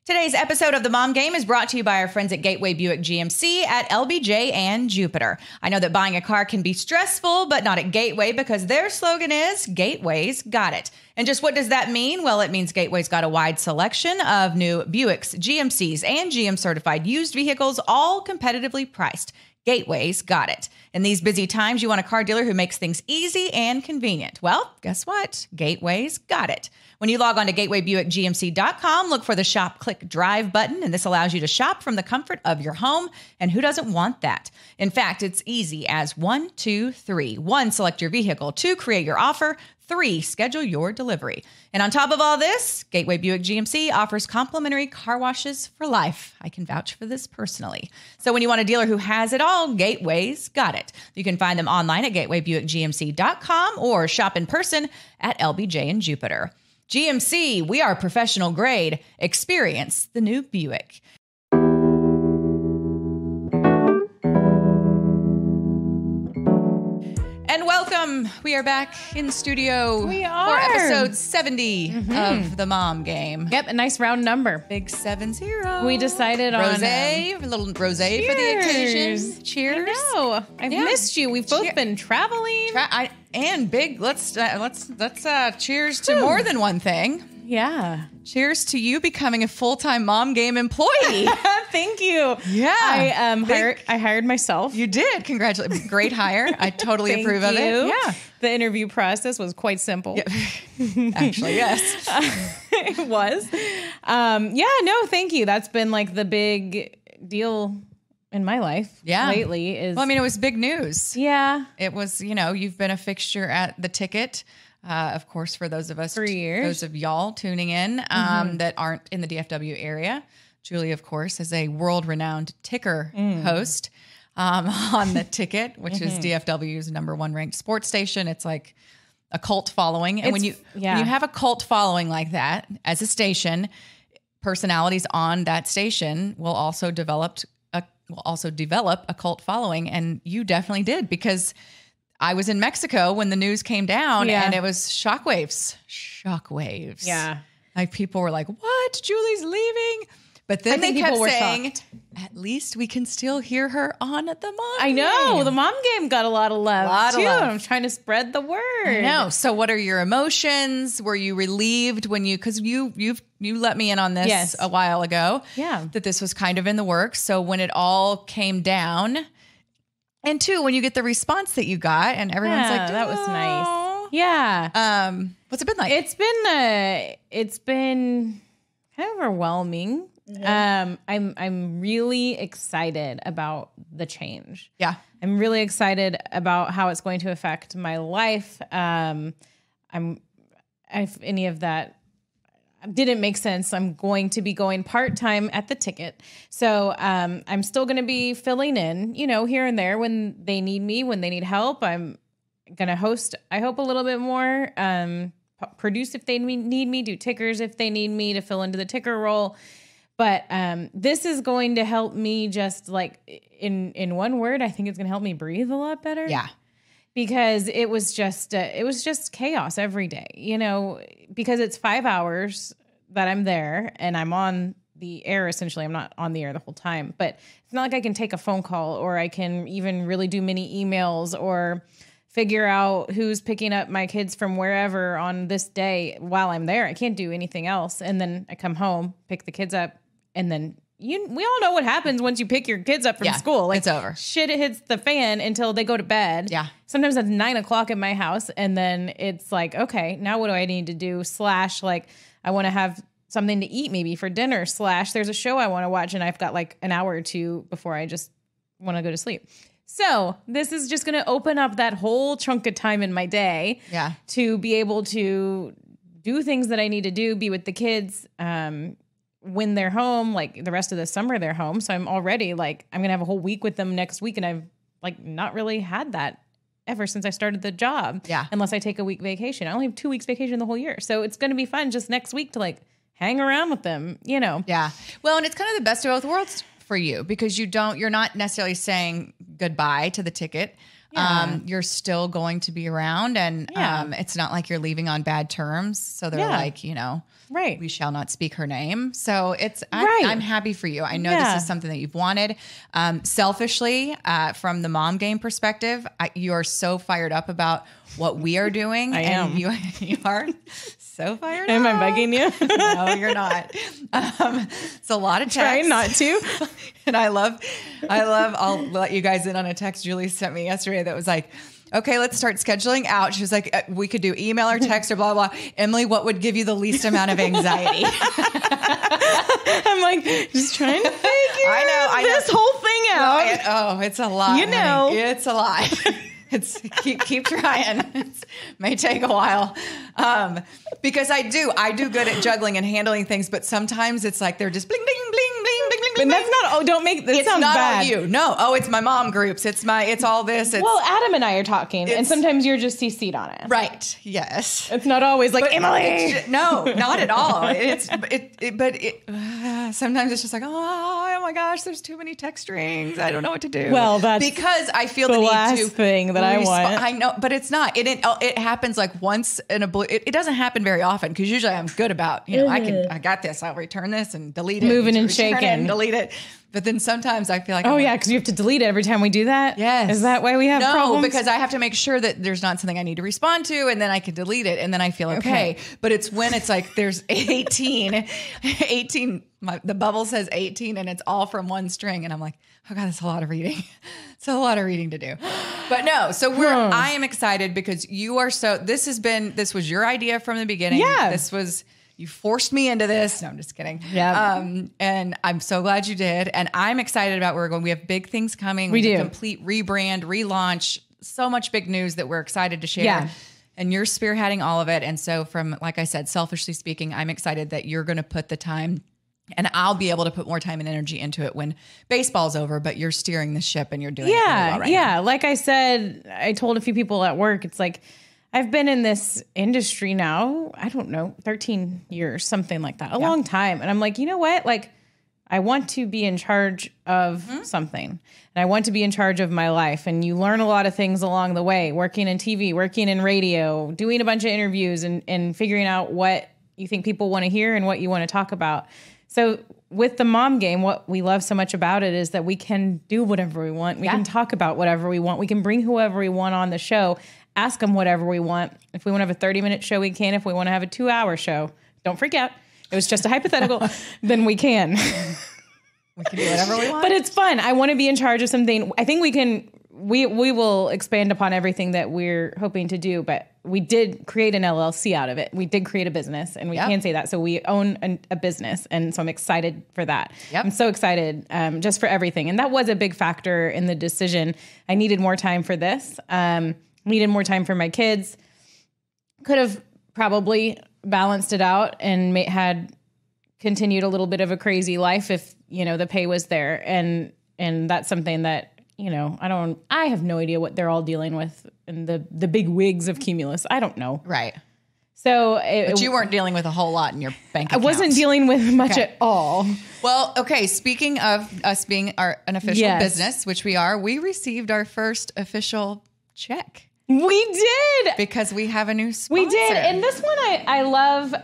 Today's episode of The Mom Game is brought to you by our friends at Gateway Buick GMC at LBJ and Jupiter. I know that buying a car can be stressful, but not at Gateway because their slogan is Gateway's got it. And just what does that mean? Well, it means Gateway's got a wide selection of new Buicks, GMCs, and GM certified used vehicles, all competitively priced. Gateway's got it. In these busy times, you want a car dealer who makes things easy and convenient. Well, guess what? Gateway's got it. When you log on to gatewaybuickgmc.com, look for the Shop, Click, Drive button, and this allows you to shop from the comfort of your home. And who doesn't want that? In fact, it's easy as 1, 2, 3. 1, select your vehicle. 2, create your offer. 3, schedule your delivery. And on top of all this, Gateway Buick GMC offers complimentary car washes for life. I can vouch for this personally. So when you want a dealer who has it all, Gateway's got it. You can find them online at gatewaybuickgmc.com or shop in person at LBJ and Jupiter. GMC, we are professional grade. Experience the new Buick. And welcome. We are back in studio for episode 70 of The Mom Game. Yep, a nice round number. Big 70. We decided rosé, a little rosé for the occasion. Cheers. I know. I've missed you. We've both been traveling. And big. Let's cheers to more than one thing. Yeah. Cheers to you becoming a full-time Mom Game employee. Thank you. Yeah. I hired myself. You did. Congratulations. Great hire. I totally approve of it. Yeah. The interview process was quite simple. Yeah. Actually, yes. It was. Thank you. That's been like the big deal in my life lately. It was big news. Yeah. It was, you've been a fixture at the Ticket. Of course, for those of us, 3 years, those of y'all tuning in that aren't in the DFW area, Julie, of course, is a world-renowned ticker host on the Ticket, which is DFW's #1 ranked sports station. It's like a cult following, and when you have a cult following like that as a station, personalities on that station will also develop a cult following, and you definitely did because I was in Mexico when the news came down and it was shockwaves. Shockwaves. Yeah. Like people were like, what? Julie's leaving? But then they kept saying, at least we can still hear her on the Mom Game. I know. The Mom Game got a lot of love too. I'm trying to spread the word. I know. So what are your emotions? Were you relieved when because you let me in on this a while ago. Yeah. That this was kind of in the works. So when it all came down, and 2, when you get the response that you got and everyone's like, that was nice. Yeah. What's it been like? It's been kind of overwhelming. I'm really excited about the change. Yeah. I'm really excited about how it's going to affect my life. If any of that didn't make sense, I'm going to be going part-time at the Ticket. So I'm still going to be filling in, here and there when they need me, when they need help. I'm going to host, I hope, a little bit more, produce if they need me, do tickers if they need me to fill into the ticker role. But this is going to help me just like in one word, I think it's going to help me breathe a lot better. Yeah. Because it was just chaos every day, because it's 5 hours that I'm there and I'm on the air. Essentially, I'm not on the air the whole time, but it's not like I can take a phone call or I can even really do many emails or figure out who's picking up my kids from wherever on this day while I'm there. I can't do anything else. And then I come home, pick the kids up, and then we all know what happens once you pick your kids up from school. Like, it's over. Shit hits the fan until they go to bed. Yeah. Sometimes it's 9:00 at my house. And then it's like, okay, now what do I need to do? / like, I want to have something to eat maybe for dinner / there's a show I want to watch. And I've got like an hour or two before I just want to go to sleep. So this is just going to open up that whole chunk of time in my day to be able to do things that I need to do, be with the kids, when they're home, like the rest of the summer they're home. So I'm already like, I'm going to have a whole week with them next week. And I've like not really had that ever since I started the job. Yeah. Unless I take a week vacation. I only have 2 weeks vacation the whole year. So it's going to be fun just next week to like hang around with them, Yeah. Well, and it's kind of the best of both worlds for you because you're not necessarily saying goodbye to the Ticket. Yeah. You're still going to be around, and it's not like you're leaving on bad terms. So they're like, right. we shall not speak her name. So Right. I'm happy for you. I know this is something that you've wanted. Selfishly, from the mom game perspective, you are so fired up about what we are doing. I am. You are so fired Am up. I bugging you? No, you're not. It's a lot of text. Trying not to. And I love, I'll let you guys in on a text Julie sent me yesterday that was like, okay, let's start scheduling out. She was like, we could do email or text or blah, blah, blah. Emily, what would give you the least amount of anxiety? I'm like, just trying to figure I know. this whole thing out. It's a lot. You know. honey. It's a lot. It's keep trying. It may take a while. Because I do good at juggling and handling things, but sometimes it's like they're just bling, bling, bling, bling, bling, bling. And that's not, don't make this sound not bad. all you. No. Oh, it's my mom groups. It's all this. It's, Well, Adam and I are talking, and sometimes you're just CC'd on it. right. Yes. It's not always like, Emily. No, not at all. Sometimes it's just like, oh my gosh, there's too many text strings. I don't know what to do. Well, that's because I feel the the need last to thing that I want. I know, but it's not. It happens like once in a blue. It doesn't happen very often because usually I'm good about, I got this. I'll return this and delete it. Moving and return it shaking. and delete it. But then sometimes I feel like, Oh, yeah, because you have to delete it every time we do that? Yes. Is that why we have problems? No, because I have to make sure that there's not something I need to respond to, and then I can delete it, and then I feel okay. But it's when it's like there's 18, the bubble says 18, and it's all from one string, and I'm like, oh God, that's a lot of reading. It's a lot of reading to do. But no, so I am excited because you are this was your idea from the beginning. Yeah. You forced me into this. No, I'm just kidding. Yeah. And I'm so glad you did. And I'm excited about where we're going. We have big things coming. We do. A complete rebrand, relaunch, so much big news that we're excited to share. Yeah. And you're spearheading all of it. And so like I said, selfishly speaking, I'm excited that you're going to put the time, and I'll be able to put more time and energy into it when baseball's over, but you're steering the ship and you're doing it really well right now. Like I said, I told a few people at work, it's like, I've been in this industry now, I don't know, 13 years, something like that, a long time. And I'm like, you know what? Like, I want to be in charge of something, and I want to be in charge of my life. And you learn a lot of things along the way, working in TV, working in radio, doing a bunch of interviews and figuring out what you think people want to hear and what you want to talk about. So with the mom game, what we love so much about it is that we can do whatever we want. We can talk about whatever we want. We can bring whoever we want on the show, ask them whatever we want. If we want to have a 30-minute show, we can. If we want to have a 2-hour show, don't freak out. It was just a hypothetical. Then we can. We can do whatever we want. But it's fun. I want to be in charge of something. I think we can. We will expand upon everything that we're hoping to do, but we did create an LLC out of it. We did create a business, and we can say that. So we own a business, and so I'm excited for that. Yep. I'm so excited just for everything. And that was a big factor in the decision. I needed more time for this. Needed more time for my kids. Could have probably balanced it out and had continued a little bit of a crazy life if, the pay was there. And that's something that, I have no idea what they're all dealing with in the big wigs of Cumulus. I don't know. Right. So but you weren't dealing with a whole lot in your bank account. I wasn't dealing with much at all. Well, okay. Speaking of us being an official business, which we are, we received our first official check. We did. Because we have a new sponsor. We did. And this one I love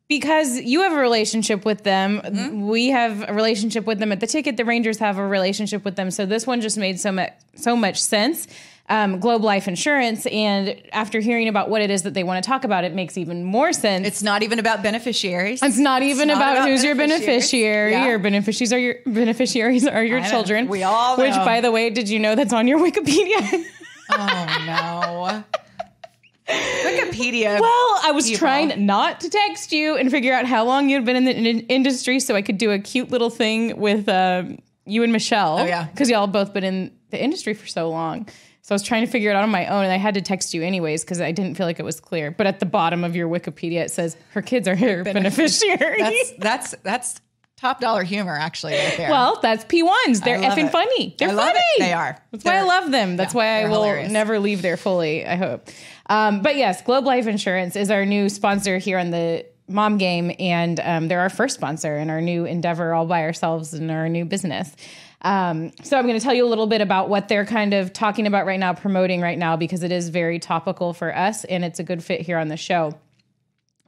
because you have a relationship with them. Mm-hmm. We have a relationship with them at the ticket. The Rangers have a relationship with them. So this one just made so much sense. Globe Life Insurance. And after hearing about what it is that they want to talk about, it makes even more sense. It's not even about beneficiaries. It's not even about who's your beneficiary. Yeah. Your beneficiaries are your children. We all know. Which, by the way, did you know that's on your Wikipedia? Oh, no. Wikipedia. Well, I was trying not to text you and figure out how long you'd been in the industry so I could do a cute little thing with you and Michelle. Oh, yeah. Because y'all both been in the industry for so long. So I was trying to figure it out on my own, and I had to text you anyways because I didn't feel like it was clear. But at the bottom of your Wikipedia, it says her kids are her beneficiaries. That's top dollar humor, actually, right there. Well, that's P1s. They're effing funny. They're funny. They are. That's why I love them. That's why I will never leave there fully, I hope. But yes, Globe Life Insurance is our new sponsor here on the Mom Game, and they're our first sponsor in our new endeavor all by ourselves in our new business. So I'm going to tell you a little bit about what they're kind of talking about right now, promoting right now, because it is very topical for us and it's a good fit here on the show.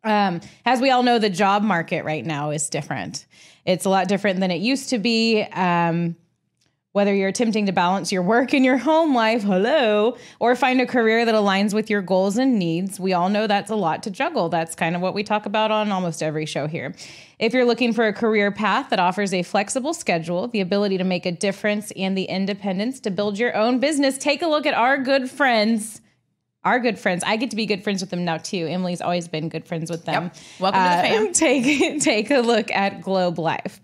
As we all know, the job market right now is different. It's a lot different than it used to be. Whether you're attempting to balance your work and your home life, or find a career that aligns with your goals and needs, we all know that's a lot to juggle. That's kind of what we talk about on almost every show here. If you're looking for a career path that offers a flexible schedule, the ability to make a difference, and the independence to build your own business, take a look at our good friends. Our good friends. I get to be good friends with them now too. Emily's always been good friends with them. Yep. Welcome to the fam. Take a look at Globe Life.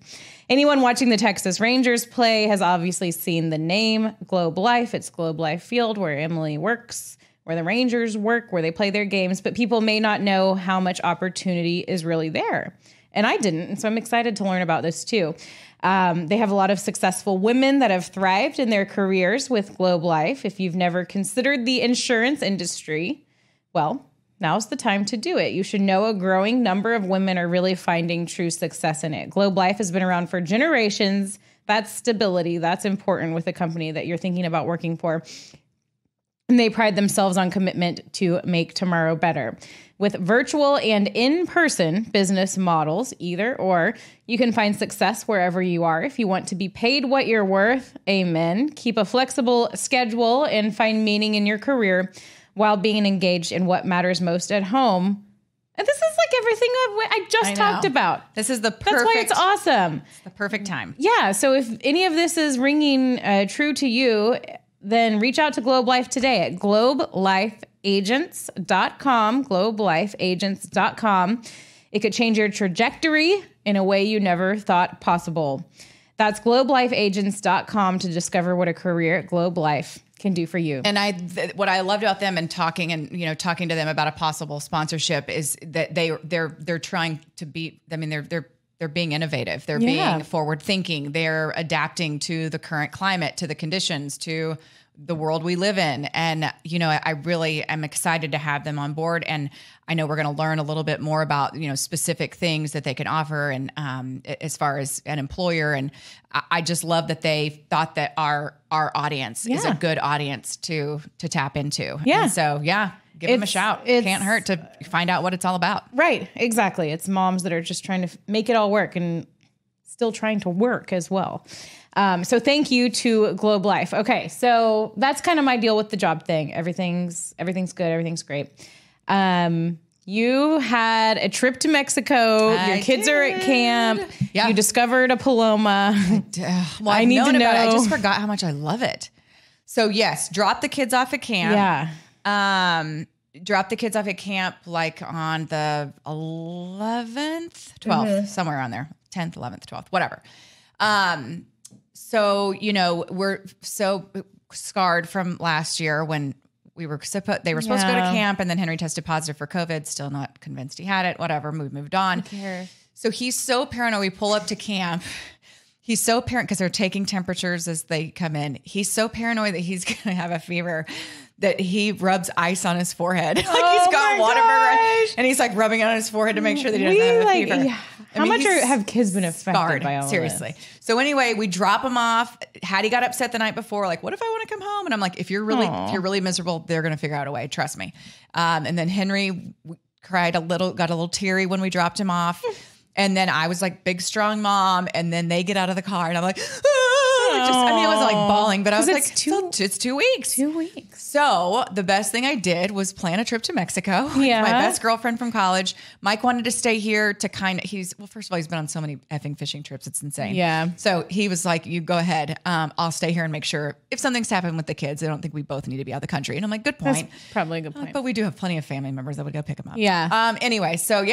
Anyone watching the Texas Rangers play has obviously seen the name Globe Life. It's Globe Life Field where Emily works, where the Rangers work, where they play their games, but people may not know how much opportunity is really there. And I didn't, and so I'm excited to learn about this too. They have a lot of successful women that have thrived in their careers with Globe Life. If you've never considered the insurance industry, well, now's the time to do it. You should know a growing number of women are really finding true success in it. Globe Life has been around for generations. That's stability. That's important with a company that you're thinking about working for. And they pride themselves on commitment to make tomorrow better. With virtual and in-person business models, either or, you can find success wherever you are. If you want to be paid what you're worth, amen. Keep a flexible schedule and find meaning in your career while being engaged in what matters most at home. And this is like everything I just talked about. This is the perfect. That's why it's awesome. It's the perfect time. Yeah. So if any of this is ringing true to you, then reach out to Globe Life today at globelifeagents.com, globelifeagents.com. It could change your trajectory in a way you never thought possible. That's globelifeagents.com to discover what a career at Globe Life can do for you. And what I loved about them and talking to them about a possible sponsorship is that they're trying to be, I mean, they're being innovative. They're being forward thinking. They're adapting to the current climate, to the conditions, to the world we live in. And, I really am excited to have them on board. And I know we're going to learn a little bit more about, specific things that they can offer. And as far as an employer, and I just love that they thought that our audience is a good audience to tap into. Yeah. And so, give them a shout. It can't hurt to find out what it's all about. Right. Exactly. It's moms that are just trying to make it all work and still trying to work as well. So thank you to Globe Life. Okay. So that's kind of my deal with the job thing. Everything's good. Everything's great. You had a trip to Mexico. Your kids are at camp. Yeah. You discovered a paloma. I need to know. I just forgot how much I love it. So yes, drop the kids off at camp. Yeah. Drop the kids off at camp like on the 11th, 12th, somewhere around there. 10th, 11th, 12th, whatever. So, we're so scarred from last year when they were supposed to go to camp, and then Henry tested positive for COVID. Still not convinced he had it. Whatever. We moved on. So he's so paranoid. We pull up to camp. He's so paranoid because they're taking temperatures as they come in. He's so paranoid that he's going to have a fever that he rubs ice on his forehead. Like he's got Whataburger, and he's like rubbing it on his forehead to make sure that he doesn't have a fever. Yeah. How much have kids been affected by all seriously? This? So anyway, we drop him off. Hattie got upset the night before. Like, what if I want to come home? And I'm like, if you're really miserable, they're going to figure out a way. Trust me. And then Henry cried got a little teary when we dropped him off. And then I was like, big, strong mom. And then they get out of the car and I'm like, I wasn't like bawling, but I was like, it's 2 weeks. 2 weeks. So the best thing I did was plan a trip to Mexico with my best girlfriend from college. Mike wanted to stay here to first of all, he's been on so many effing fishing trips. It's insane. Yeah. So he was like, you go ahead. I'll stay here and make sure if something's happened with the kids, I don't think we both need to be out of the country. And I'm like, good point. That's probably a good point. But we do have plenty of family members that would go pick them up. Yeah. Anyway, so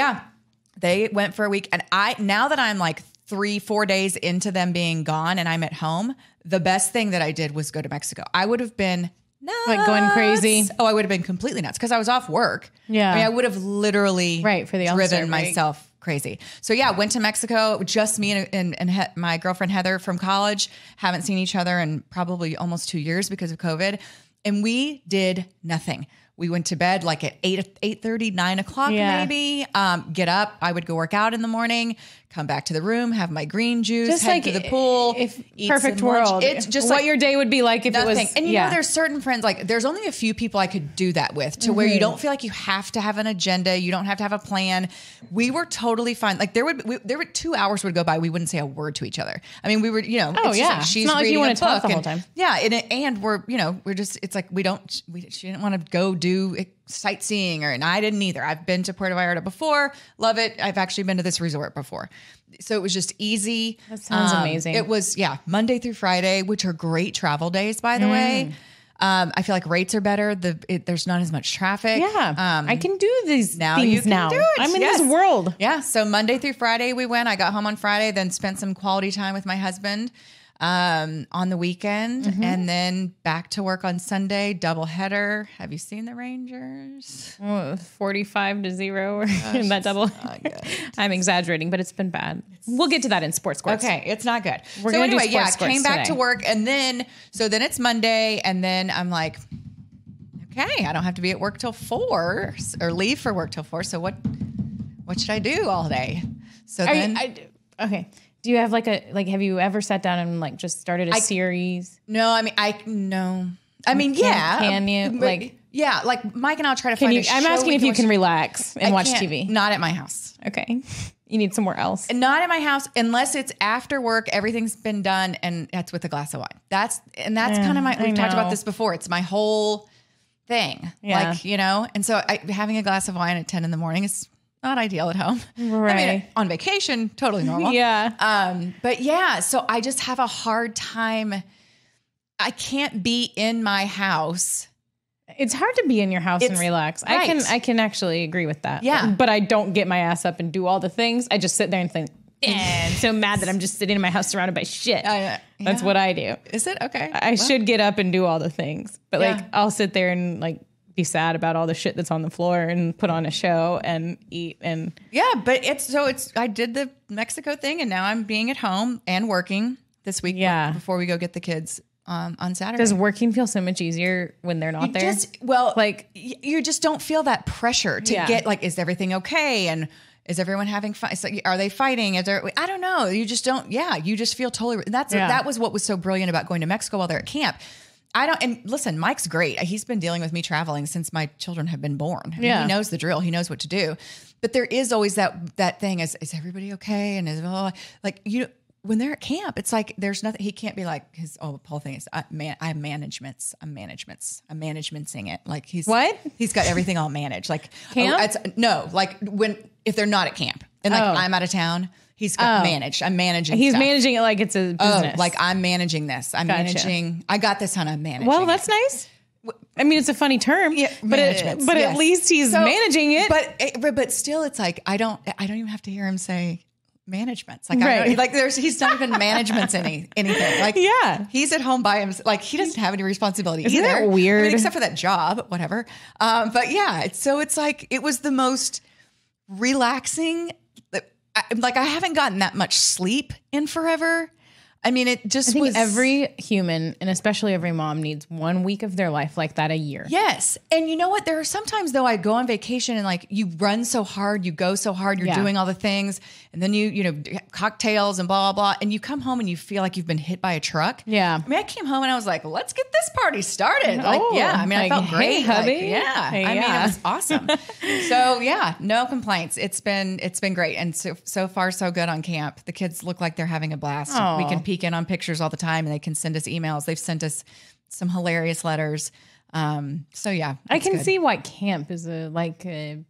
they went for a week, and now that I'm like 3-4 days into them being gone and I'm at home, the best thing that I did was go to Mexico. I would have been nuts. Like going crazy. Oh, I would have been completely nuts because I was off work. Yeah. I would have literally for the driven myself crazy. So went to Mexico, just me and my girlfriend Heather from college. Haven't seen each other in probably almost 2 years because of COVID. And we did nothing. We went to bed like at 8:30, 9 o'clock maybe. Get up. I would go work out in the morning, come back to the room, have my green juice, just head like to the pool. If perfect world. It's just what like your day would be like if nothing. it was. And you know, there's certain friends, like there's only a few people I could do that with to where you don't feel like you have to have an agenda. You don't have to have a plan. We were totally fine. Like there were 2 hours would go by. We wouldn't say a word to each other. I mean, we were, you know, it's just like she's it's not like reading you want a to talk book the whole time. Yeah. And we're, you know, we're just, it's like, she didn't want to go do sightseeing and I didn't either. I've been to Puerto Vallarta before. Love it. I've actually been to this resort before. So it was just easy. That sounds amazing. It was, Monday through Friday, which are great travel days, by the way. I feel like rates are better. There's not as much traffic. Yeah. I can do these now. things You can now. do it. I'm in this world. Yeah. So Monday through Friday we went. I got home on Friday, then spent some quality time with my husband on the weekend, and then back to work on Sunday, double header. Have you seen the Rangers? 45-0 in that double. I'm exaggerating, but it's been bad. We'll get to that in sports course. Okay, it's not good. We're gonna do sports came back today. to work, and then it's Monday, and then I'm like, okay, I don't have to be at work till 4 or leave for work till 4. So what should I do all day? So okay. Do you have have you ever sat down and like just started a series? No, I mean, yeah. Can you yeah, like Mike and I'll try to find a show. I'm asking if you can relax and watch TV. Not at my house. Okay. You need somewhere else. Not at my house unless it's after work, everything's been done and that's with a glass of wine. That's kind of we've talked about this before. It's my whole thing. Yeah. Like, you know, and so having a glass of wine at 10 in the morning is not ideal at home. Right. I mean, on vacation, totally normal. Yeah. But yeah, so I just have a hard time. I can't be in my house. It's hard to be in your house and relax. Right. I can actually agree with that. Yeah. But I don't get my ass up and do all the things. I just sit there and think, I'm so mad that I'm just sitting in my house surrounded by shit. That's what I do. Is it? Okay. I should get up and do all the things. But I'll sit there and be sad about all the shit that's on the floor and put on a show and eat and but I did the Mexico thing and now I'm being at home and working this week before we go get the kids on Saturday. Does working feel so much easier when they're not there? You just don't feel that pressure to get is everything okay and is everyone having fun? It's like, are they fighting? I don't know. You just don't. Yeah, you just feel totally. That was what was so brilliant about going to Mexico while they're at camp. And listen, Mike's great. He's been dealing with me traveling since my children have been born. He knows the drill. He knows what to do. But there is always that thing is everybody okay? And when they're at camp, it's like, there's nothing, he can't be like his whole thing is, I'm managementsing it. Like he's got everything all managed. Like camp? If they're not at camp and I'm out of town, he's got managed. I'm managing. He's stuff. managing it like it's a business. I'm managing this. I'm managing. I got this, hon. I'm managing. Well, that's nice. I mean, it's a funny term, but at least he's managing it. But still, it's like I don't even have to hear him say managements. He's not even managements anything. Like he's at home by himself. Like he doesn't have any responsibility Isn't either. That weird? Except for that job, whatever. But yeah, it's like it was the most relaxing. I haven't gotten that much sleep in forever. I mean, it just was. Every human, and especially every mom, needs 1 week of their life like that a year. Yes. And you know what? There are sometimes, though, I go on vacation and you run so hard, you go so hard, you're doing all the things, and then you cocktails and blah, blah, blah. And you come home and you feel like you've been hit by a truck. Yeah. I mean, I came home and I was like, let's get this party started. I felt great. Hey, hubby. It was awesome. So yeah, no complaints. It's been great. And so far, so good on camp. The kids look like they're having a blast. Aww. We can peek in on pictures all the time and they can send us emails. They've sent us some hilarious letters. So yeah, I can see why camp is a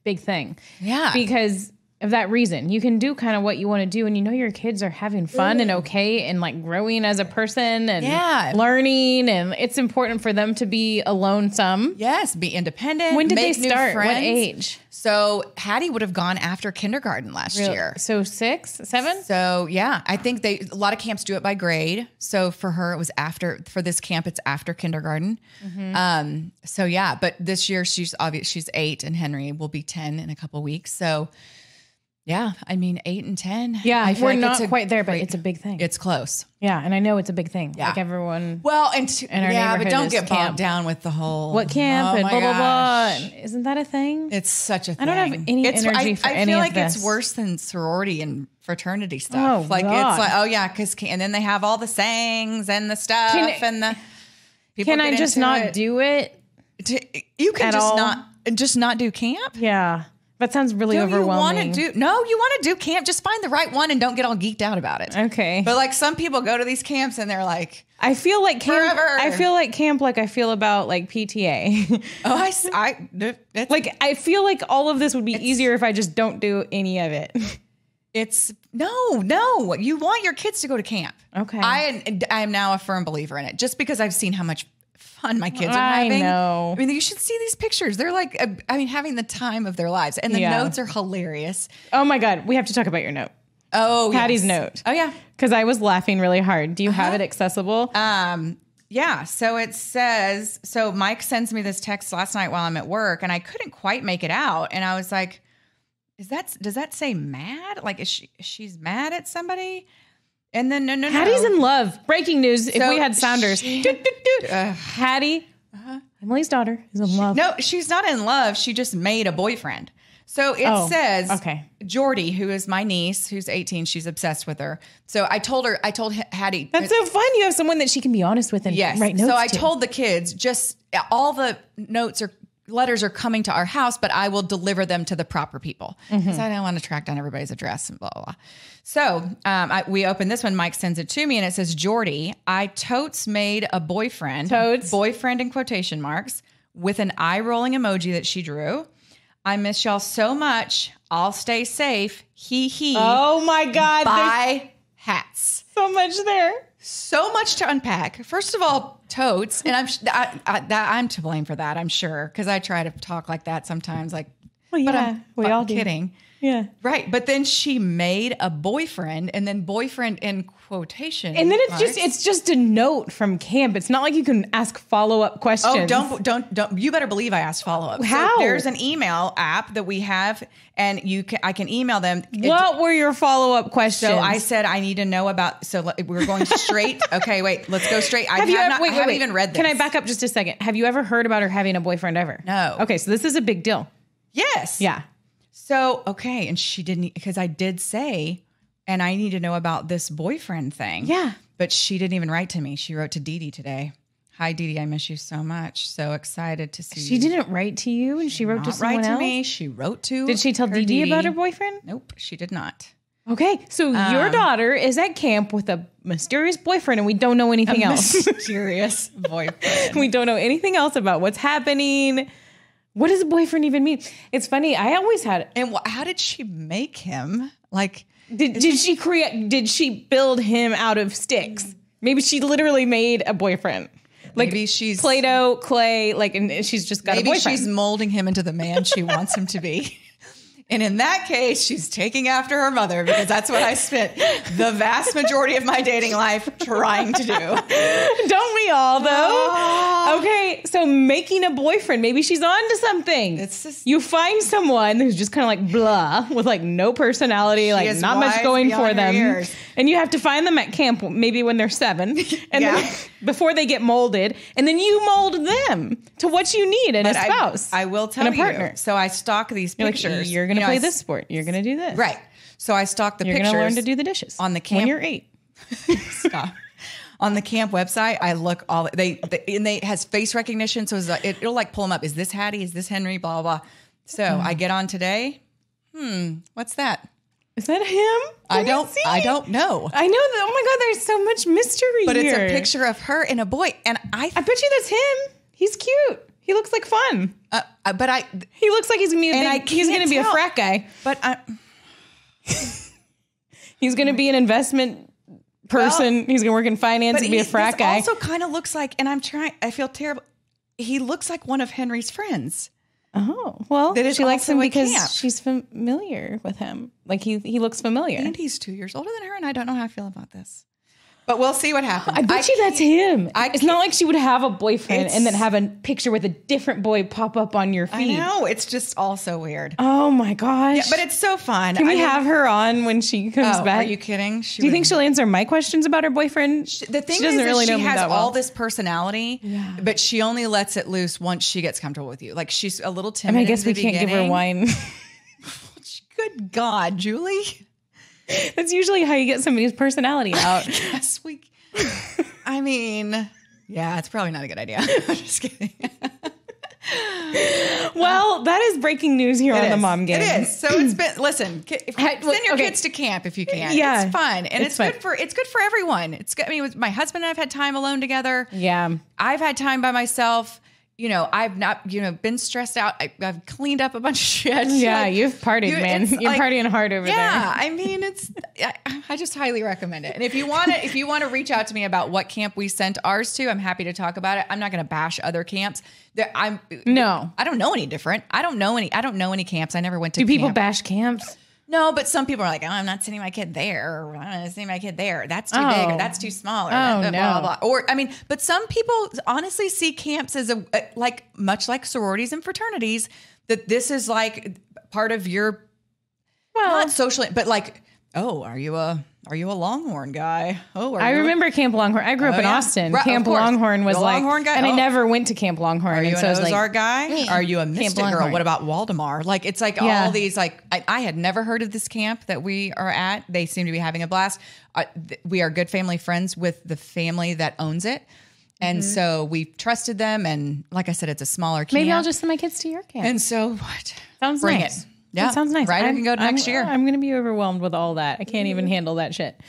big thing. Yeah. Because of that reason, you can do kind of what you want to do and your kids are having fun and okay and growing as a person and learning, and it's important for them to be alone some. Yes, be independent. When did they start? What age? So Hattie would have gone after kindergarten last year. So 6, 7? So yeah, I think a lot of camps do it by grade. So for her, it was for this camp, it's after kindergarten. Mm-hmm. So yeah, but this year she's 8 and Henry will be 10 in a couple weeks. So Yeah. I mean, 8 and 10. Yeah. I feel We're like not it's quite there, but it's a big thing. It's close. Yeah. And I know it's a big thing. Yeah. Like everyone. Well, and our but neighborhood don't is get bogged down with the whole what camp oh and my blah, blah, blah. gosh. And isn't that a thing? It's such a thing. I don't have any energy for any of this. I feel like it's worse than sorority and fraternity stuff. Oh, like God. it's like, oh yeah, because and then they have all the sayings and the stuff and the people. Can I just not do it? You can at just not do camp. Yeah. That sounds really overwhelming. You want to do camp. Just find the right one and don't get all geeked out about it. Okay. But like some people go to these camps and they're like, I feel like camp. Forever. I feel like camp like I feel about like PTA. it's, Like I feel like all of this would be easier if I just don't do any of it. It's no. You want your kids to go to camp. Okay. I am now a firm believer in it just because I've seen how much fun my kids are having. I know. I mean, you should see these pictures. They're like, having the time of their lives. And the notes are hilarious. Oh my God. We have to talk about your note. Oh, Patty's yes. note. Oh, yeah. Because I was laughing really hard. Do you have it accessible? Yeah. So it says, so Mike sends me this text last night while I'm at work and I couldn't quite make it out. And I was like, does that say mad? Like, she's mad at somebody? And then no. Hattie's in love. Breaking news. If we had sounders. Hattie, Emily's daughter, is in love. No, she's not in love. She just made a boyfriend. So it says, okay. Jordy, who is my niece, who's 18, she's obsessed with her. So I told Hattie. That's so fun. You have someone that she can be honest with and write notes So I to. told the kids, just all the letters are coming to our house, but I will deliver them to the proper people because I don't want to track down everybody's address and blah, blah, blah. So we open this one. Mike sends it to me and it says, Jordy, I totes made a boyfriend, boyfriend in quotation marks, with an eye rolling emoji that she drew. I miss y'all so much. I'll stay safe. He. Oh my God. Buy hats. So much there. So much to unpack. First of all, totes, and I'm to blame for that, I'm sure, because I try to talk like that sometimes. Like, well, yeah, we all do. Kidding. Yeah, right. But then she made a boyfriend, and then boyfriend in quotation, and then it's just a note from camp. It's not like you can ask follow-up questions. Oh, don't. You better believe I asked follow-up. How? So there's an email app that we have, and I can email them. What were your follow-up questions? So I said I need to know about. So we're going straight. Okay, wait. Let's go straight. I haven't even read this. Can I back up just a second? Have you ever heard about her having a boyfriend ever? No. Okay, so this is a big deal. Yes. Yeah. So, okay. And she didn't, because I did say, and I need to know about this boyfriend thing. Yeah. But she didn't even write to me. She wrote to Dee Dee today. Hi, Dee Dee. I miss you so much. So excited to see you. She didn't write to you and she wrote to someone else? Write to me. She wrote to Did she tell Dee Dee about her boyfriend? Nope, she did not. Okay. So your daughter is at camp with a mysterious boyfriend and we don't know anything else. Mysterious boyfriend. We don't know anything else about what's happening. What does a boyfriend even mean? It's funny. I always had. And how did she make him? Like, did she build him out of sticks? Maybe she literally made a boyfriend. Like maybe she's Play-Doh, clay, like, and she's just got a boyfriend. Maybe she's molding him into the man she wants him to be. And in that case, she's taking after her mother because that's what I spent the vast majority of my dating life trying to do. Don't we all, though? Okay, so making a boyfriend, maybe she's on to something. It's just, you find someone who's just kind of like blah, with like no personality, like not much going for them. And you have to find them at camp, maybe when they're 7, and then, before they get molded, and then you mold them to what you need in a spouse. I will tell you. And a partner. So I stalk these pictures. You're going to play this sport. You're going to do this. Right. So I stalk the pictures. You're going to learn to do the dishes on the camp. When you're 8. Stop. On the camp website, I look and they has face recognition. So it'll like pull them up. Is this Hattie? Is this Henry? Blah, blah, blah. So I get on today. What's that? Is that him? I don't know. I know that. Oh my God, there's so much mystery but here. But it's a picture of her and a boy. And I bet you that's him. He's cute. He looks like fun. He looks like he's going to be he's going to be a frat guy. But he's going to be an investment person. He's going to work in finance and be a frat guy. Also kind of looks like, and I feel terrible. He looks like one of Henry's friends. Oh, well, she likes him because she's familiar with him. Like he looks familiar. And he's 2 years older than her, and I don't know how I feel about this. But we'll see what happens. I bet you that's him. It's not like she would have a boyfriend and then have a picture with a different boy pop up on your feed. I know. It's just all so weird. Oh my gosh. Yeah, but it's so fun. Can we have her on when she comes back? Are you kidding? Do you think she'll answer my questions about her boyfriend? The thing is really she has all this personality, but she only lets it loose once she gets comfortable with you. Like she's a little timid. I guess we can't give her wine. Good God, Julie. That's usually how you get somebody's personality out. Yes, I mean, yeah, it's probably not a good idea. I'm just kidding. Well, that is breaking news here on the Mom Game. It is. So it's been. Listen, send your kids to camp if you can. Yeah, it's fun and it's good for everyone. It's good. I mean, with my husband and I've had time alone together. Yeah, I've had time by myself. You know, I've not, been stressed out. I've cleaned up a bunch of shit. Yeah, like, you've partied, man. You're partying hard over there. Yeah, I mean, I just highly recommend it. And if you want to reach out to me about what camp we sent ours to, I'm happy to talk about it. I'm not going to bash other camps. I don't know any different. I don't know any camps. I never went to camp. Do people bash camps? No, but some people are like, oh, I'm not sending my kid there. Or I'm not sending my kid there. That's too big or that's too small. Or blah, blah, blah. Or, I mean, but some people honestly see camps as much like sororities and fraternities, that this is like part of your, not social, but like, oh, are you a Longhorn guy? Oh, I remember Camp Longhorn. I grew up in Austin. Camp Longhorn was Longhorn guy? And I never went to Camp Longhorn. Are you an Ozark guy? Are you a Mystic girl? What about Waldemar? Like, it's like all these, like, I had never heard of this camp that we are at. They seem to be having a blast. We are good family friends with the family that owns it. And so we trusted them. And like I said, it's a smaller camp. Maybe I'll just send my kids to your camp. And so what? Sounds Bring nice. it. Yeah, that sounds nice. Ryder can go next year. I'm going to be overwhelmed with all that. I can't even handle that shit.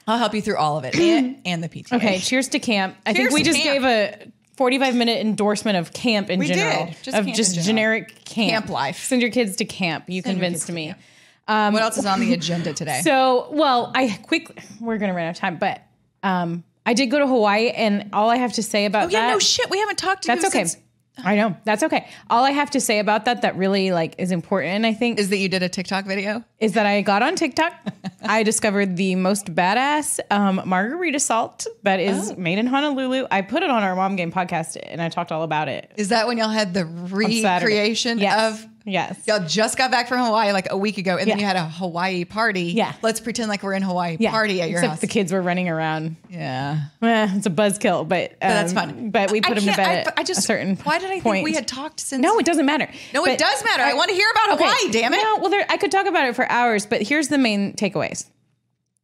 I'll help you through all of it and the PTA. Okay, cheers to camp. I think we just gave a 45-minute endorsement of camp in general. Just generic camp life. Send your kids to camp. You convinced me. What else is on the agenda today? So, we're going to run out of time, but I did go to Hawaii, and all I have to say about that. No shit. We haven't talked to you since. I know. That's okay. All I have to say about that really is important, I think, is that you did a TikTok video. Is that I got on TikTok. I discovered the most badass margarita salt that is made in Honolulu. I put it on our Mom Game podcast and I talked all about it. Is that when y'all had the recreation of? Yes. Y'all just got back from Hawaii like a week ago, and then you had a Hawaii party. Yeah. Let's pretend like we're in Hawaii party at your house. Except the kids were running around. Yeah. It's a buzzkill, but that's fun. But we put them to bed at a certain point. Why did I think we had talked since? No, it doesn't matter. No, it does matter. I want to hear about Hawaii, damn it. No, well, I could talk about it for hours, but here's the main takeaways.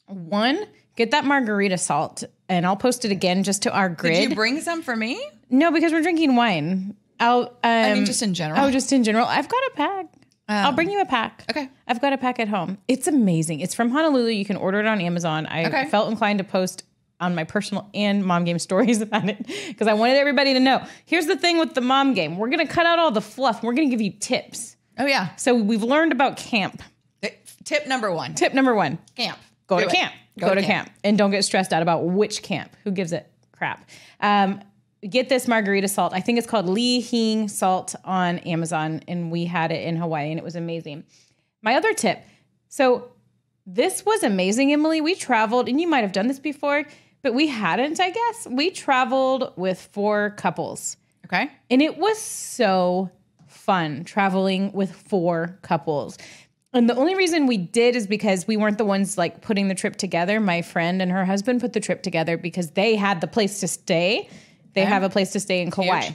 One, get that margarita salt, and I'll post it again just to our grid. Did you bring some for me? No, because we're drinking wine. I mean, just in general. Oh, just in general. I've got a pack. I'll bring you a pack. Okay. I've got a pack at home. It's amazing. It's from Honolulu. You can order it on Amazon. I felt inclined to post on my personal and Mom Game stories about it because I wanted everybody to know. Here's the thing with the Mom Game. We're going to cut out all the fluff. We're going to give you tips. Oh, yeah. So we've learned about camp. Tip number one. Camp. Go to camp. Go to camp. And don't get stressed out about which camp. Who gives it crap? Get this margarita salt. I think it's called Lee Hing salt on Amazon, and we had it in Hawaii, and it was amazing. My other tip. So this was amazing, Emily. We traveled, and you might have done this before, but we hadn't, I guess. We traveled with 4 couples. Okay. And it was so fun traveling with 4 couples. And the only reason we did is because we weren't the ones putting the trip together. My friend and her husband put the trip together because they had the place to stay. They have a place to stay in Kauai. Huge.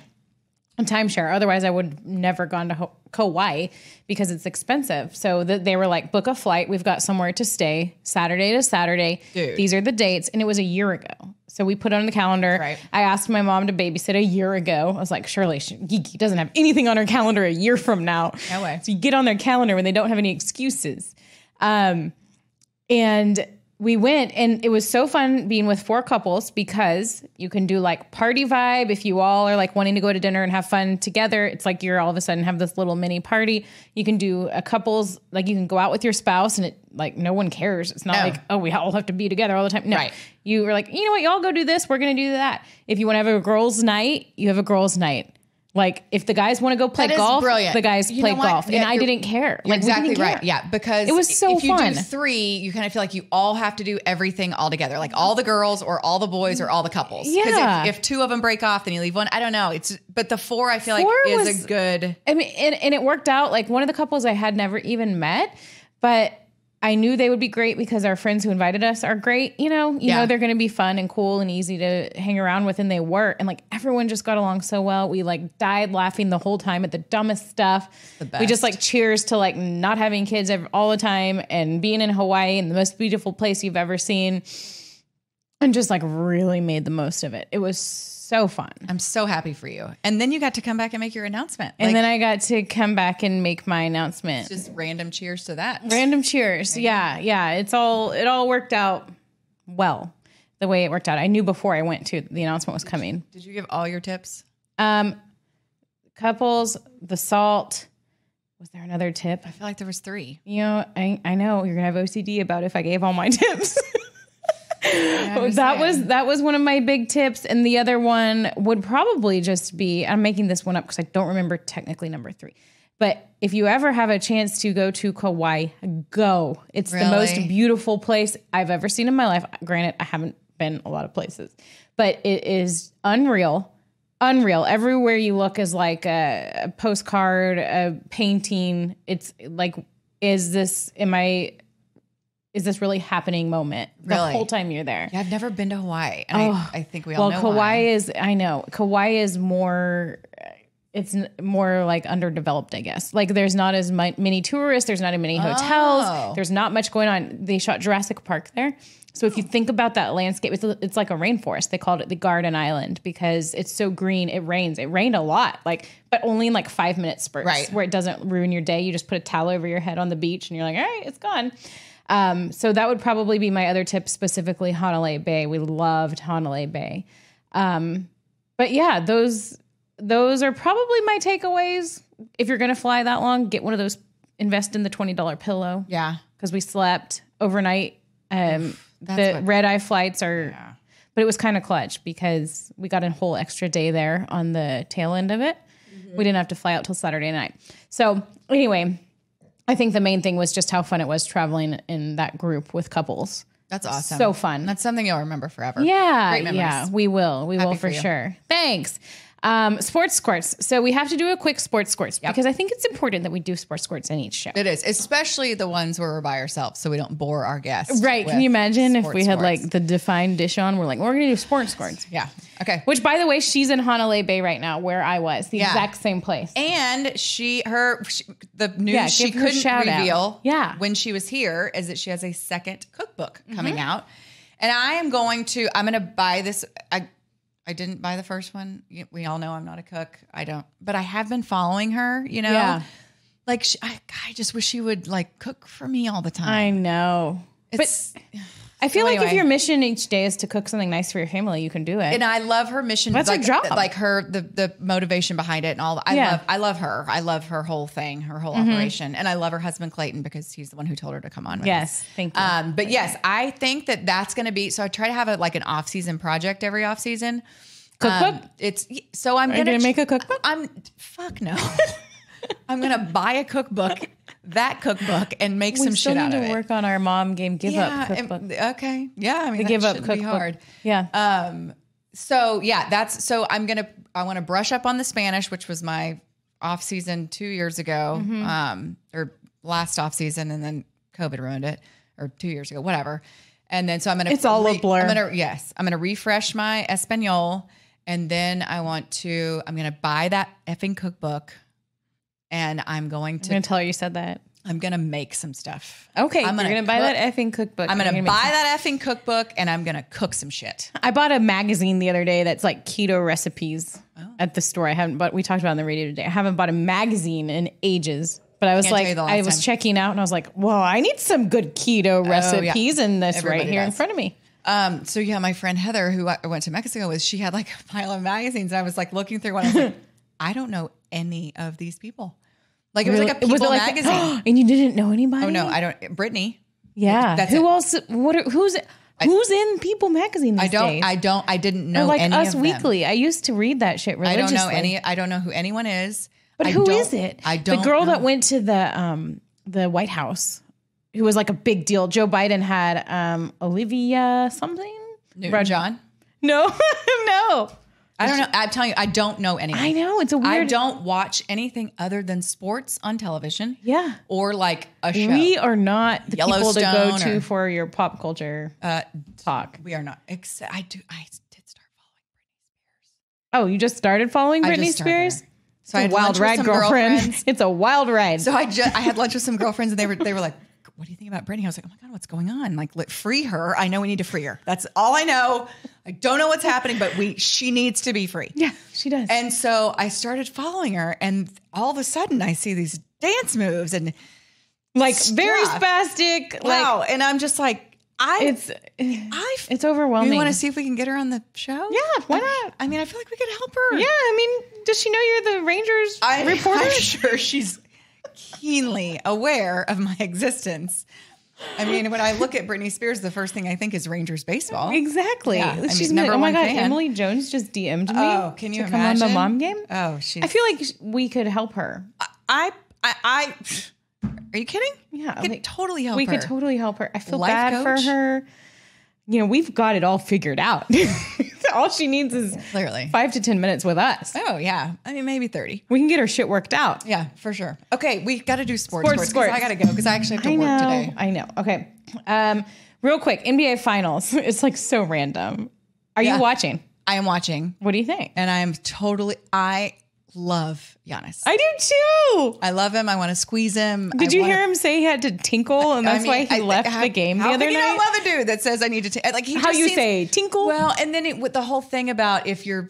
A timeshare. Otherwise, I would never gone to Kauai because it's expensive. So they were like, book a flight. We've got somewhere to stay Saturday to Saturday. Dude. These are the dates. And it was a year ago. So we put it on the calendar. Right. I asked my mom to babysit a year ago. I was like, surely Geeky doesn't have anything on her calendar a year from now. No way. So you get on their calendar when they don't have any excuses. And we went, and it was so fun being with 4 couples because you can do party vibe. If you all are wanting to go to dinner and have fun together, it's like you're all of a sudden have this little mini party. You can do a couples, you can go out with your spouse and it no one cares. It's not we all have to be together all the time. No, right. You were you know what, y'all go do this. We're going to do that. If you want to have a girls' night, you have a girls' night. Like if the guys want to go play That is golf, brilliant. the guys You play know what? golf, Yeah, and I you're- didn't care. You're Like we exactly didn't right. care. Yeah, because it was so if you fun. do 3, you kind of feel like you all have to do everything all together, like all the girls or all the boys or all the couples. Yeah. If 2 of them break off, then you leave one. I don't know. But the 4, I feel like 4 is was- a good. I mean, and it worked out. Like one of the couples I had never even met, but I knew they would be great because our friends who invited us are great. You know, they're going to be fun and cool and easy to hang around with, and they were. And like everyone just got along so well. We like died laughing the whole time at the dumbest stuff. The best. We just like cheers to like not having kids all the time and being in Hawaii and the most beautiful place you've ever seen, and just like really made the most of it. It was so fun. I'm so happy for you. And then you got to come back and make your announcement. And then I got to come back and make my announcement. Just random cheers to that. Random cheers. Yeah. It all worked out well the way it worked out. I knew before I went to the announcement was coming. Did you give all your tips? Couples, the salt. Was there another tip? I feel like there was 3. You know, I know you're gonna have OCD about if I gave all my tips. That was one of my big tips, and the other one would probably just be, I'm making this one up because I don't remember technically number 3. But if you ever have a chance to go to Kauai, go. It's the most beautiful place I've ever seen in my life. Granted, I haven't been a lot of places, but it is unreal. Unreal. Everywhere you look is like a postcard, a painting. It's like, is this really happening moment the whole time you're there? Yeah, I've never been to Hawaii. And I think we all know Kauai is more, it's more like underdeveloped, I guess. Like there's not as many tourists. There's not as many hotels. There's not much going on. They shot Jurassic Park there. So if you think about that landscape, it's like a rainforest. They called it the Garden Island because it's so green. It rains. It rained a lot, but only in like 5-minute spurts, where it doesn't ruin your day. You just put a towel over your head on the beach and you're like, all right, it's gone. So that would probably be my other tip, specifically Hanalei Bay. We loved Hanalei Bay. But yeah, those are probably my takeaways. If you're going to fly that long, get one of those, invest in the $20 pillow. Yeah. Because we slept overnight. The red-eye flights are, but it was kind of clutch because we got a whole extra day there on the tail end of it. Mm-hmm. We didn't have to fly out till Saturday night. So anyway, I think the main thing was just how fun it was traveling in that group with couples. That's awesome. So fun. That's something you'll remember forever. Yeah. Great memories. Yeah, we will. We will for sure. Thanks. Sports squirts. So we have to do a quick sports squirts because I think it's important that we do sports squirts in each show. It is, especially the ones where we're by ourselves so we don't bore our guests. Right. Can you imagine if we had like the defined dish on? We're like, we're going to do sports squirts. Yeah. Okay. Which, by the way, she's in Hanalei Bay right now where I was, the exact same place. And the news she couldn't reveal when she was here is that she has a second cookbook coming out. And I'm going to buy this. I didn't buy the first one. We all know I'm not a cook. But I have been following her, like I just wish she would like cook for me all the time. I know. But I feel like if your mission each day is to cook something nice for your family, you can do it. And I love her mission. That's her job. Like the motivation behind it and all. I love her. I love her whole thing, her whole operation. And I love her husband, Clayton, because he's the one who told her to come on with us. Thank you. But yes, I think that's going to be, so I try to have an off-season project every off-season. Cookbook? I'm going to make a cookbook? Fuck no. I'm going to buy a cookbook, and make some shit out of it. We still need to work on our mom game give up cookbook. Okay. Yeah. I mean, the give up cookbook. Hard. Yeah. I want to brush up on the Spanish, which was my off season 2 years ago, or last off season. And then COVID ruined it, or 2 years ago, whatever. And then, so I'm going to, it's all a blur. I'm going to refresh my Espanol. And then I'm going to buy that effing cookbook. And I'm going to tell her you said that. I'm going to make some stuff. Okay. You're going to buy that effing cookbook. I'm going to buy that effing cookbook and I'm going to cook some shit. I bought a magazine the other day that's like keto recipes at the store. We talked about it on the radio today. I haven't bought a magazine in ages, but I was I was checking out and I was like, whoa, I need some good keto recipes in this right here in front of me. So yeah, my friend Heather, who I went to Mexico with, she had like a pile of magazines. I was like looking through one. I was like, I don't know any of these people. Like it was like a People magazine. And you didn't know anybody? Oh no, I don't. Brittany. Yeah. That's Who it. else? Who's Who's in People magazine these days? I didn't know Or like any Us of them. Weekly. I used to read that shit religiously. I don't know who anyone is. But who is it? I don't The girl know. that went to the White House, who was like a big deal. Joe Biden had Olivia something. John? No, no. I don't know. I'm telling you, I don't know anyone. I know, it's a weird. I don't watch anything other than sports on television. Yeah. Or like a show. We are not the people to go Yellowstone to or- for your pop culture talk. We are not. I did start following Britney. Oh, you just started following I Britney just started Spears? her. So I It's had a wild lunch with ride, some girlfriend. girlfriends. It's a wild ride. So I had lunch with some girlfriends and they were like, what do you think about Britney? I was like, oh my God, what's going on? Like, free her. I know we need to free her. That's all I know. I don't know what's happening, but she needs to be free. Yeah, she does. And so I started following her and all of a sudden I see these dance moves and like very stuff. spastic. Wow. Like And I'm just like, it's overwhelming. You want to see if we can get her on the show? Yeah, why not? I mean, I feel like we could help her. Yeah, I mean, does she know you're the Rangers reporter? I'm sure she's keenly aware of my existence. I mean, when I look at Britney Spears, the first thing I think is Rangers baseball. Exactly. Yeah, I mean, She's number oh my one God, fan. Emily Jones just DM'd me. Oh, can you to come on imagine? the mom game? Oh, I feel like we could help her. I are you kidding? Yeah, I could totally help her. We could totally help her. I feel Life bad coach? for her. You know, we've got it all figured out. All she needs is Clearly. 5 to 10 minutes with us. Oh, yeah. I mean, maybe 30. We can get her shit worked out. Yeah, for sure. Okay, we got to do sports. Sports. I got to go because I actually have to work today. I know. Okay. Real quick, NBA Finals. It's like so random. Are Yeah. you watching? I am watching, What do you think? and I love Giannis. I do too. I love him. I want to squeeze him. Did you hear him say he had to tinkle and that's why he left the game the how other can you night? not love a dude that says I need to like he How just you seems- say tinkle? Well, and then with the whole thing about if you're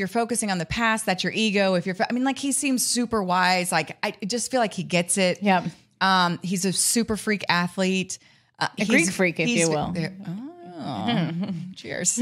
focusing on the past, that's your ego. I mean, like he seems super wise. Like I just feel like he gets it. Yep. He's a super freak athlete. A Greek freak, if you will. Oh, cheers.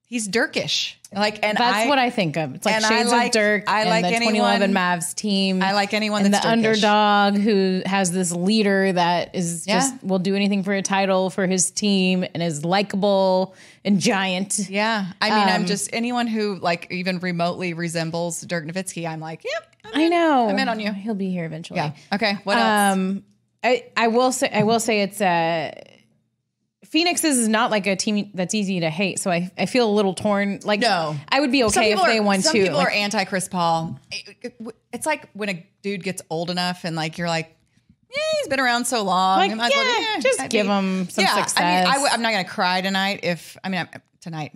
He's Dirkish. Like, and That's what I think of. It's like and I shades like- of Dirk I and like the anyone- 2011 Mavs team. I like anyone and that's the Dirkish. underdog who has this leader that is Yeah. just will do anything for a title for his team and is likable and giant. Yeah. I mean, I'm just anyone who like even remotely resembles Dirk Nowitzki. I'm like, yep. I know. I'm in on you. He'll be here eventually. Yeah. Okay. What else? I will say it's Phoenix is not like a team that's easy to hate, so I feel a little torn. Like, No. I would be okay if they won some too. people Like, are anti Chris Paul. It's like when a dude gets old enough and like you're like, yeah, he's been around so long. Like, You might as well- yeah, just give him some success. I mean, I'm not going to cry tonight. Tonight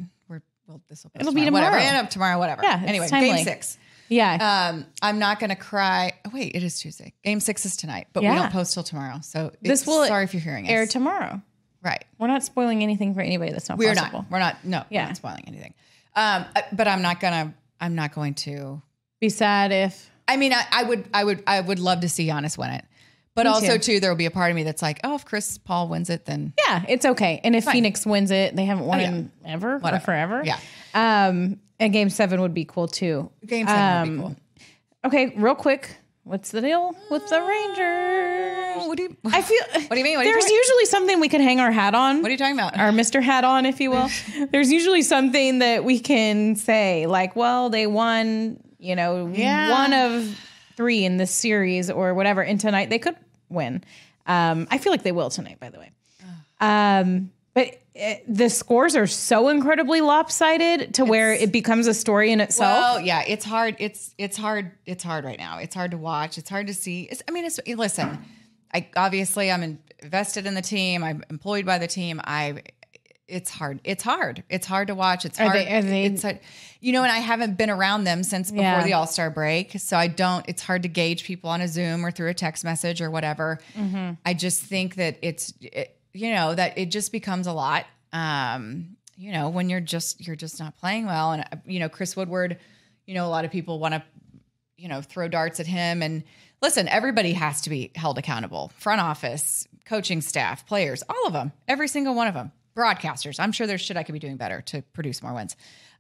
this will It'll be tomorrow. Whatever. Yeah, tomorrow, whatever. Yeah, it's Anyway, timely. game 6. yeah. I'm not going to cry. Oh, wait, it is Tuesday. Game 6 is tonight, but Yeah. we don't post till tomorrow. So This will sorry if you're hearing air us. tomorrow. Right. We're not spoiling anything for anybody that's not We're possible. not. We're not. No. Yeah. We're not spoiling anything. But I'm not going to. Be sad if I mean, I would love to see Giannis win it, but Me also too. too there will be a part of me that's like, oh, if Chris Paul wins it, then yeah, it's okay. And if Fine. Phoenix wins it, they haven't won Oh, yeah. in ever or Whatever. forever. Yeah. And game 7 would be cool too. Game 7 would be cool. Okay, real quick. What's the deal with the Rangers? What do you? I feel. What do you mean? What are you There's talking- usually something we can hang our hat on. What are you talking about? Our Mr. Hat on, if you will. There's usually something that we can say, like, well, they won, Yeah. 1 of 3 in this series or whatever. And tonight they could win. I feel like they will tonight, by the way. But the scores are so incredibly lopsided to where it becomes a story in itself. Well, yeah, it's hard. It's hard. It's hard right now. It's hard to watch. It's hard to see. Listen. I'm invested in the team. I'm employed by the team. It's hard. It's hard. It's hard to watch. It's hard. It's hard. And I haven't been around them since before Yeah. the All-Star break. So it's hard to gauge people on a Zoom or through a text message or whatever. Mm-hmm. I just think that that it just becomes a lot. When you're just not playing well. And, Chris Woodward, a lot of people want to, throw darts at him. And listen, everybody has to be held accountable. Front office, coaching staff, players, all of them, every single one of them, broadcasters. I'm sure there's shit I could be doing better to produce more wins.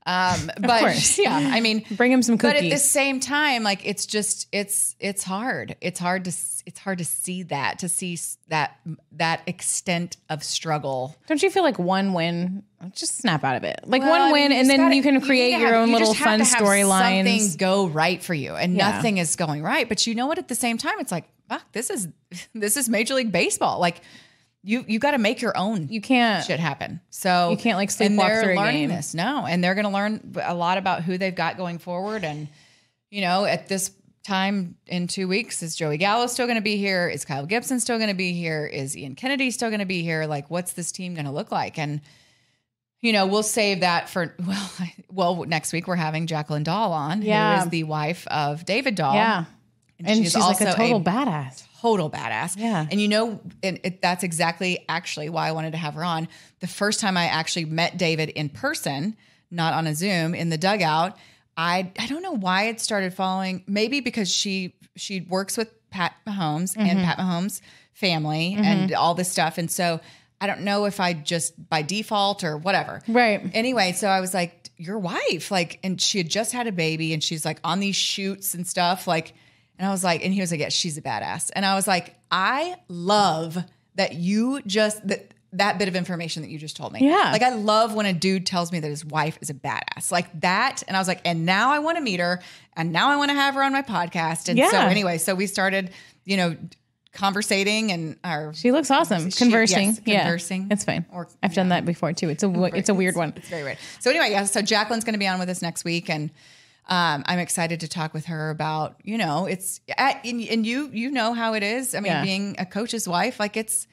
But Of course. yeah, I mean, Bring him some but cookies. at the same time, like it's just, it's hard. It's hard to see that extent of struggle. Don't you feel like one win, just snap out of it? Like Well, one I mean, win, you and just then gotta- you can need create to your have- own you little just have fun to have storylines. Something go right for you, and Yeah. nothing is going right. But you know what? At the same time, it's like, fuck, this is Major League Baseball. Like you got to make your own. You can't. Shit happen. So You can't, like, and sleepwalk they're through a learning game. this. No, and they're going to learn a lot about who they've got going forward. And at this time in 2 weeks, is Joey Gallo still going to be here? Is Kyle Gibson still going to be here? Is Ian Kennedy still going to be here? Like, what's this team going to look like? And we'll save that for next week we're having Jacqueline Dahl on, who is the wife of David Dahl. Yeah. And she's like a total badass. Total badass. Yeah. And that's exactly actually why I wanted to have her on. The first time I actually met David in person, not on a Zoom, in the dugout, I don't know why it started following, maybe because she works with Pat Mahomes and Pat Mahomes' family and all this stuff. And so I don't know if I just by default or whatever. Right. Anyway, so I was like, your wife, like, and she had just had a baby and she's like on these shoots and stuff, like. And I was like, and he was like, yeah, she's a badass. And I was like, I love that you just, that bit of information that you just told me. Yeah. Like, I love when a dude tells me that his wife is a badass like that. And I was like, and now I want to meet her. And now I want to have her on my podcast. And so anyway, so we started, conversating and She looks awesome. Conversing. Conversing. Yeah, it's fine. I've done that before too. It's a weird one. It's very weird. So anyway, yeah, so Jacqueline's going to be on with us next week. And I'm excited to talk with her about, it's and you know how it is. I mean, being a coach's wife, like it's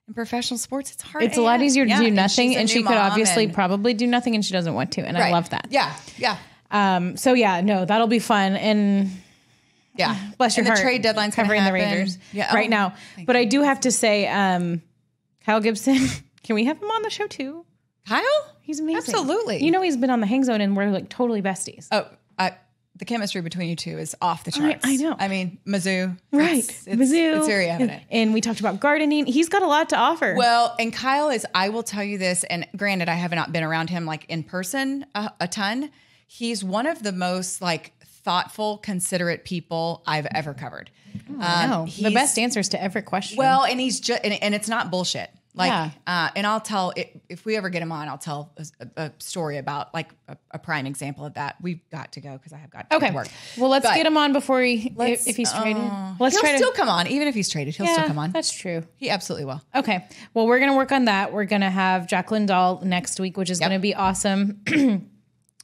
in professional sports, it's hard. It's a lot easier to do nothing. And she could obviously and, probably do nothing and she doesn't want to. And I love that. Yeah. Yeah. So yeah, no, that'll be fun. And yeah, bless your and heart. The trade deadline's covering the happen. Rangers right now. But I do have to say, Kyle Gibson, can we have him on the show too? Kyle? He's amazing. Absolutely. He's been on the Hang Zone and we're like totally besties. Oh, the chemistry between you two is off the charts. I know. I mean, Mizzou. Right. Mizzou. It's very evident. And we talked about gardening. He's got a lot to offer. Well, and Kyle is, I will tell you this, and granted, I have not been around him like in person a ton. He's one of the most like thoughtful, considerate people I've ever covered. The best answers to every question. Well, and he's just, and it's not bullshit. Like, Yeah. And I'll tell, if we ever get him on, I'll tell a story about like a prime example of that. We've got to go because I have got to work. Well, let's But get him on before if he's traded. Let's He'll still come on. Even if he's traded, he'll still come on. That's true. He absolutely will. Okay. Well, we're going to work on that. We're going to have Jacqueline Dahl next week, which is going to be awesome.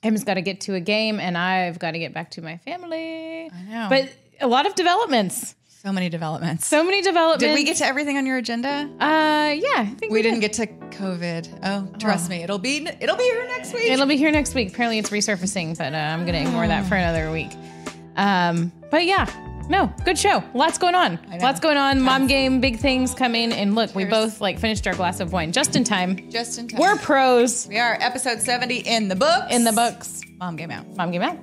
Em's got to get to a game and I've got to get back to my family. I know. But a lot of developments. So many developments. Did we get to everything on your agenda? Yeah, I think we didn't get to COVID. Oh, trust me, it'll be here next week. It'll be here next week. Apparently, it's resurfacing, but I'm going to ignore that for another week. But yeah, no, good show. Lots going on. Lots going on. Mom game, big things coming. And look, we both finished our glass of wine just in time. Just in time. We're pros. We are episode 70 in the books. In the books. Mom game out. Mom game out.